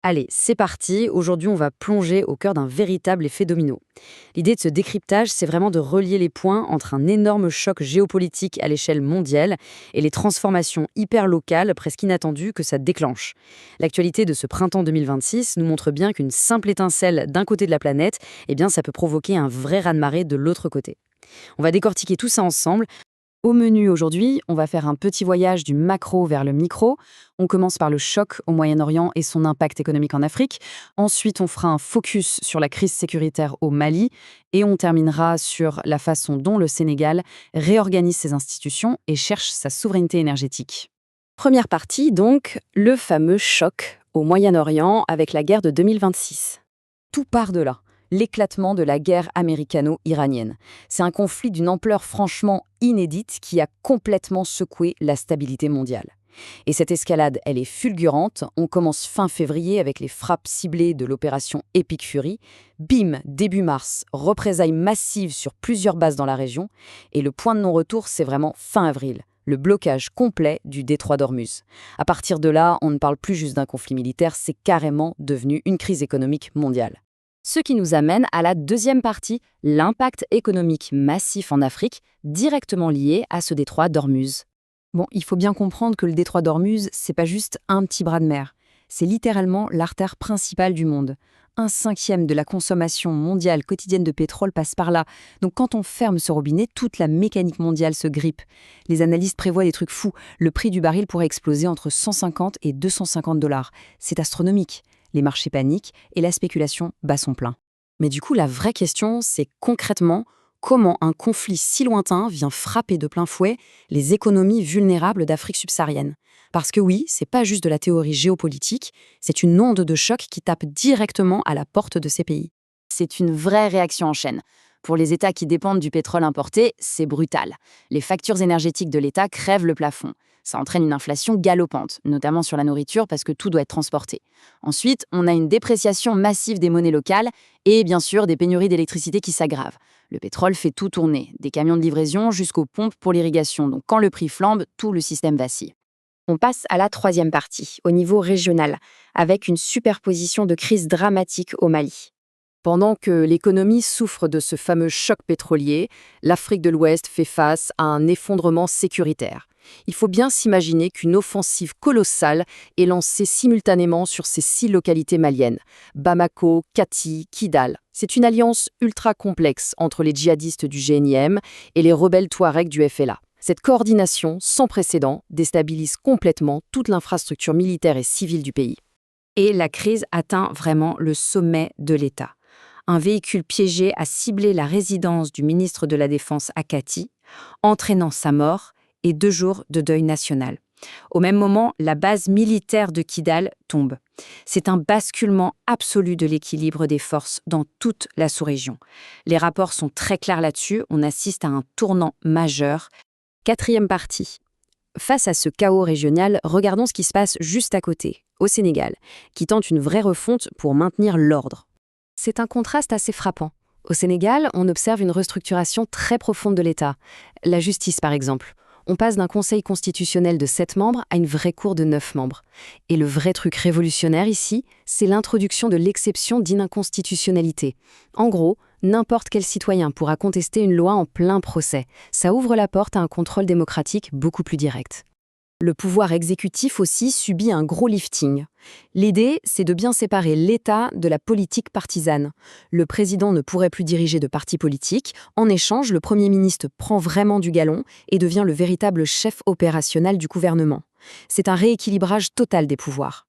Allez, c'est parti. Aujourd'hui, on va plonger au cœur d'un véritable effet domino. L'idée de ce décryptage, c'est vraiment de relier les points entre un énorme choc géopolitique à l'échelle mondiale et les transformations hyper locales, presque inattendues, que ça déclenche. L'actualité de ce printemps 2026 nous montre bien qu'une simple étincelle d'un côté de la planète, eh bien, ça peut provoquer un vrai raz-de-marée de l'autre côté. On va décortiquer tout ça ensemble. Au menu aujourd'hui, on va faire un petit voyage du macro vers le micro. On commence par le choc au Moyen-Orient et son impact économique en Afrique. Ensuite, on fera un focus sur la crise sécuritaire au Mali. Et on terminera sur la façon dont le Sénégal réorganise ses institutions et cherche sa souveraineté énergétique. Première partie, donc, le fameux choc au Moyen-Orient avec la guerre de 2026. Tout part de là, l'éclatement de la guerre américano-iranienne. C'est un conflit d'une ampleur franchement inédite qui a complètement secoué la stabilité mondiale. Et cette escalade, elle est fulgurante. On commence fin février avec les frappes ciblées de l'opération Epic Fury. Bim, début mars, représailles massives sur plusieurs bases dans la région. Et le point de non-retour, c'est vraiment fin avril. Le blocage complet du détroit d'Ormuz. À partir de là, on ne parle plus juste d'un conflit militaire, c'est carrément devenu une crise économique mondiale. Ce qui nous amène à la deuxième partie, l'impact économique massif en Afrique, directement lié à ce détroit d'Ormuz. Bon, il faut bien comprendre que le détroit d'Ormuz, c'est pas juste un petit bras de mer. C'est littéralement l'artère principale du monde. 1/5 de la consommation mondiale quotidienne de pétrole passe par là. Donc quand on ferme ce robinet, toute la mécanique mondiale se grippe. Les analystes prévoient des trucs fous. Le prix du baril pourrait exploser entre 150 et 250 $. C'est astronomique. Les marchés paniquent et la spéculation bat son plein. Mais du coup, la vraie question, c'est concrètement comment un conflit si lointain vient frapper de plein fouet les économies vulnérables d'Afrique subsaharienne. Parce que oui, c'est pas juste de la théorie géopolitique, c'est une onde de choc qui tape directement à la porte de ces pays. C'est une vraie réaction en chaîne. Pour les États qui dépendent du pétrole importé, c'est brutal. Les factures énergétiques de l'État crèvent le plafond. Ça entraîne une inflation galopante, notamment sur la nourriture parce que tout doit être transporté. Ensuite, on a une dépréciation massive des monnaies locales et bien sûr des pénuries d'électricité qui s'aggravent. Le pétrole fait tout tourner, des camions de livraison jusqu'aux pompes pour l'irrigation. Donc quand le prix flambe, tout le système vacille. On passe à la troisième partie, au niveau régional, avec une superposition de crises dramatiques au Mali. Pendant que l'économie souffre de ce fameux choc pétrolier, l'Afrique de l'Ouest fait face à un effondrement sécuritaire. Il faut bien s'imaginer qu'une offensive colossale est lancée simultanément sur ces 6 localités maliennes, Bamako, Kati, Kidal. C'est une alliance ultra complexe entre les djihadistes du GNIM et les rebelles touaregs du FLA. Cette coordination, sans précédent, déstabilise complètement toute l'infrastructure militaire et civile du pays. Et la crise atteint vraiment le sommet de l'État. Un véhicule piégé a ciblé la résidence du ministre de la Défense à Kati, entraînant sa mort et 2 jours de deuil national. Au même moment, la base militaire de Kidal tombe. C'est un basculement absolu de l'équilibre des forces dans toute la sous-région. Les rapports sont très clairs là-dessus, on assiste à un tournant majeur. Quatrième partie. Face à ce chaos régional, regardons ce qui se passe juste à côté, au Sénégal, qui tente une vraie refonte pour maintenir l'ordre. C'est un contraste assez frappant. Au Sénégal, on observe une restructuration très profonde de l'État. La justice, par exemple. On passe d'un conseil constitutionnel de 7 membres à une vraie cour de 9 membres. Et le vrai truc révolutionnaire ici, c'est l'introduction de l'exception d'inconstitutionnalité. En gros, n'importe quel citoyen pourra contester une loi en plein procès. Ça ouvre la porte à un contrôle démocratique beaucoup plus direct. Le pouvoir exécutif aussi subit un gros lifting. L'idée, c'est de bien séparer l'État de la politique partisane. Le président ne pourrait plus diriger de parti politique. En échange, le Premier ministre prend vraiment du galon et devient le véritable chef opérationnel du gouvernement. C'est un rééquilibrage total des pouvoirs.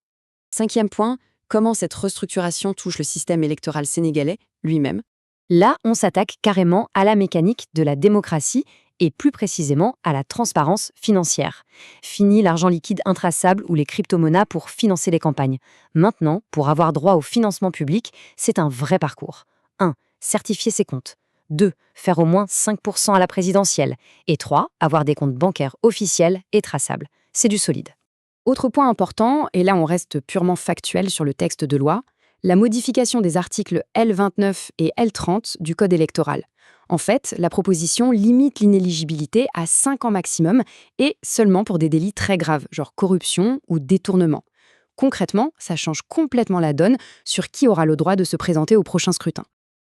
Cinquième point, comment cette restructuration touche le système électoral sénégalais lui-même. Là, on s'attaque carrément à la mécanique de la démocratie et plus précisément à la transparence financière. Fini l'argent liquide intraçable ou les crypto-monnaies pour financer les campagnes. Maintenant, pour avoir droit au financement public, c'est un vrai parcours. 1. Certifier ses comptes. 2. Faire au moins 5% à la présidentielle. Et 3. Avoir des comptes bancaires officiels et traçables. C'est du solide. Autre point important, et là on reste purement factuel sur le texte de loi, la modification des articles L29 et L30 du Code électoral. En fait, la proposition limite l'inéligibilité à 5 ans maximum et seulement pour des délits très graves, genre corruption ou détournement. Concrètement, ça change complètement la donne sur qui aura le droit de se présenter au prochain scrutin.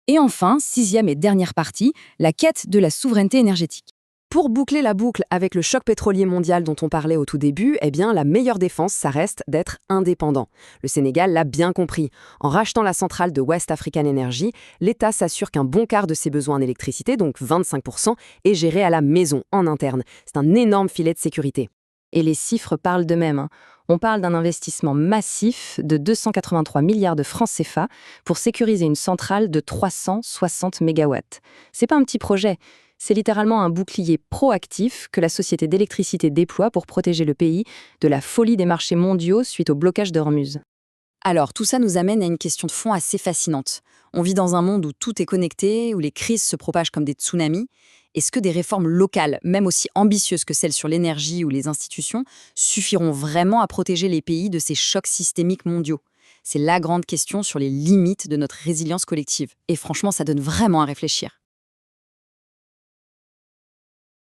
Et enfin, sixième et dernière partie, la quête de la souveraineté énergétique. Pour boucler la boucle avec le choc pétrolier mondial dont on parlait au tout début, eh bien, la meilleure défense, ça reste d'être indépendant. Le Sénégal l'a bien compris. En rachetant la centrale de West African Energy, l'État s'assure qu'un bon quart de ses besoins en électricité, donc 25%, est géré à la maison, en interne. C'est un énorme filet de sécurité. Et les chiffres parlent d'eux-mêmes, hein. On parle d'un investissement massif de 283 milliards de francs CFA pour sécuriser une centrale de 360 mégawatts. C'est pas un petit projet. C'est littéralement un bouclier proactif que la société d'électricité déploie pour protéger le pays de la folie des marchés mondiaux suite au blocage d'Ormuz. Alors, tout ça nous amène à une question de fond assez fascinante. On vit dans un monde où tout est connecté, où les crises se propagent comme des tsunamis. Est-ce que des réformes locales, même aussi ambitieuses que celles sur l'énergie ou les institutions, suffiront vraiment à protéger les pays de ces chocs systémiques mondiaux? C'est la grande question sur les limites de notre résilience collective. Et franchement, ça donne vraiment à réfléchir.